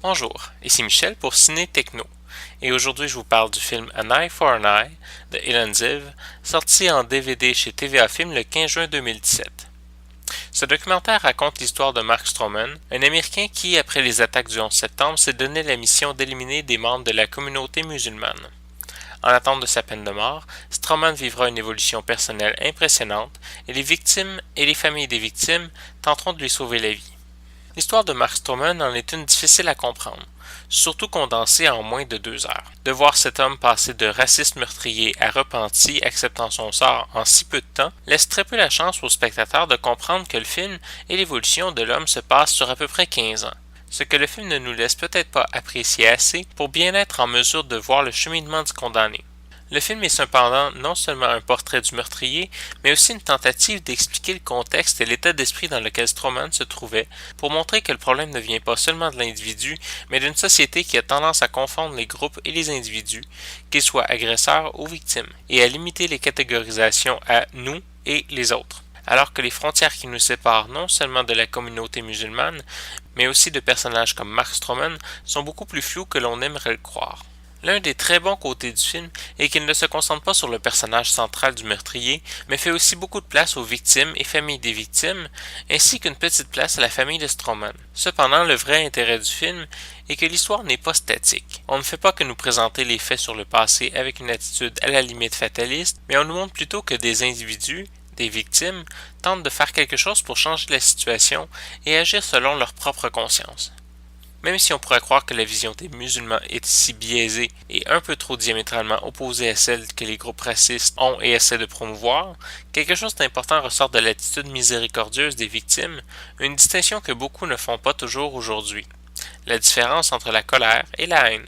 Bonjour, ici Michel pour Ciné Techno, et aujourd'hui je vous parle du film An Eye for an Eye de Hélène Ziv, sorti en DVD chez TVA Film le 15 juin 2017. Ce documentaire raconte l'histoire de Mark Stroman, un Américain qui, après les attaques du 11 septembre, s'est donné la mission d'éliminer des membres de la communauté musulmane. En attente de sa peine de mort, Stroman vivra une évolution personnelle impressionnante et les victimes et les familles des victimes tenteront de lui sauver la vie. L'histoire de Mark Stroman en est une difficile à comprendre, surtout condensée en moins de 2 heures. De voir cet homme passer de raciste meurtrier à repenti acceptant son sort en si peu de temps laisse très peu la chance aux spectateurs de comprendre que le film et l'évolution de l'homme se passent sur à peu près 15 ans, ce que le film ne nous laisse peut-être pas apprécier assez pour bien être en mesure de voir le cheminement du condamné. Le film est cependant non seulement un portrait du meurtrier, mais aussi une tentative d'expliquer le contexte et l'état d'esprit dans lequel Stroman se trouvait pour montrer que le problème ne vient pas seulement de l'individu, mais d'une société qui a tendance à confondre les groupes et les individus, qu'ils soient agresseurs ou victimes, et à limiter les catégorisations à nous et les autres. Alors que les frontières qui nous séparent non seulement de la communauté musulmane, mais aussi de personnages comme Mark Stroman sont beaucoup plus floues que l'on aimerait le croire. L'un des très bons côtés du film est qu'il ne se concentre pas sur le personnage central du meurtrier, mais fait aussi beaucoup de place aux victimes et familles des victimes, ainsi qu'une petite place à la famille de Stroman. Cependant, le vrai intérêt du film est que l'histoire n'est pas statique. On ne fait pas que nous présenter les faits sur le passé avec une attitude à la limite fataliste, mais on nous montre plutôt que des individus, des victimes, tentent de faire quelque chose pour changer la situation et agir selon leur propre conscience. Même si on pourrait croire que la vision des musulmans est si biaisée et un peu trop diamétralement opposée à celle que les groupes racistes ont et essaient de promouvoir, quelque chose d'important ressort de l'attitude miséricordieuse des victimes, une distinction que beaucoup ne font pas toujours aujourd'hui, la différence entre la colère et la haine.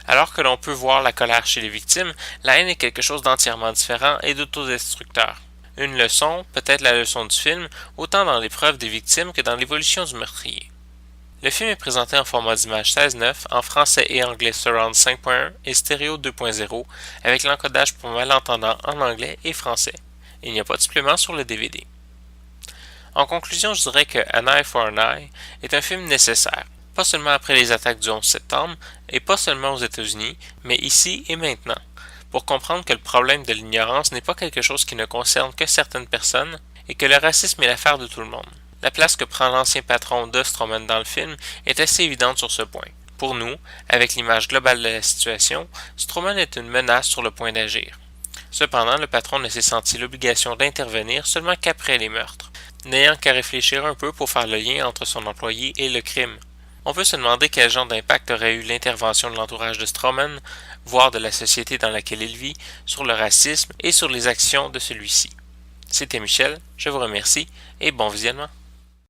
Alors que l'on peut voir la colère chez les victimes, la haine est quelque chose d'entièrement différent et d'autodestructeur. Une leçon, peut-être la leçon du film, autant dans l'épreuve des victimes que dans l'évolution du meurtrier. Le film est présenté en format d'image 16:9 en français et anglais Surround 5.1 et Stéréo 2.0 avec l'encodage pour malentendants en anglais et français. Il n'y a pas de supplément sur le DVD. En conclusion, je dirais que An Eye for an Eye est un film nécessaire, pas seulement après les attaques du 11 septembre et pas seulement aux États-Unis, mais ici et maintenant, pour comprendre que le problème de l'ignorance n'est pas quelque chose qui ne concerne que certaines personnes et que le racisme est l'affaire de tout le monde. La place que prend l'ancien patron de Stroman dans le film est assez évidente sur ce point. Pour nous, avec l'image globale de la situation, Stroman est une menace sur le point d'agir. Cependant, le patron ne s'est senti l'obligation d'intervenir seulement qu'après les meurtres, n'ayant qu'à réfléchir un peu pour faire le lien entre son employé et le crime. On peut se demander quel genre d'impact aurait eu l'intervention de l'entourage de Stroman, voire de la société dans laquelle il vit, sur le racisme et sur les actions de celui-ci. C'était Michel, je vous remercie et bon visionnement.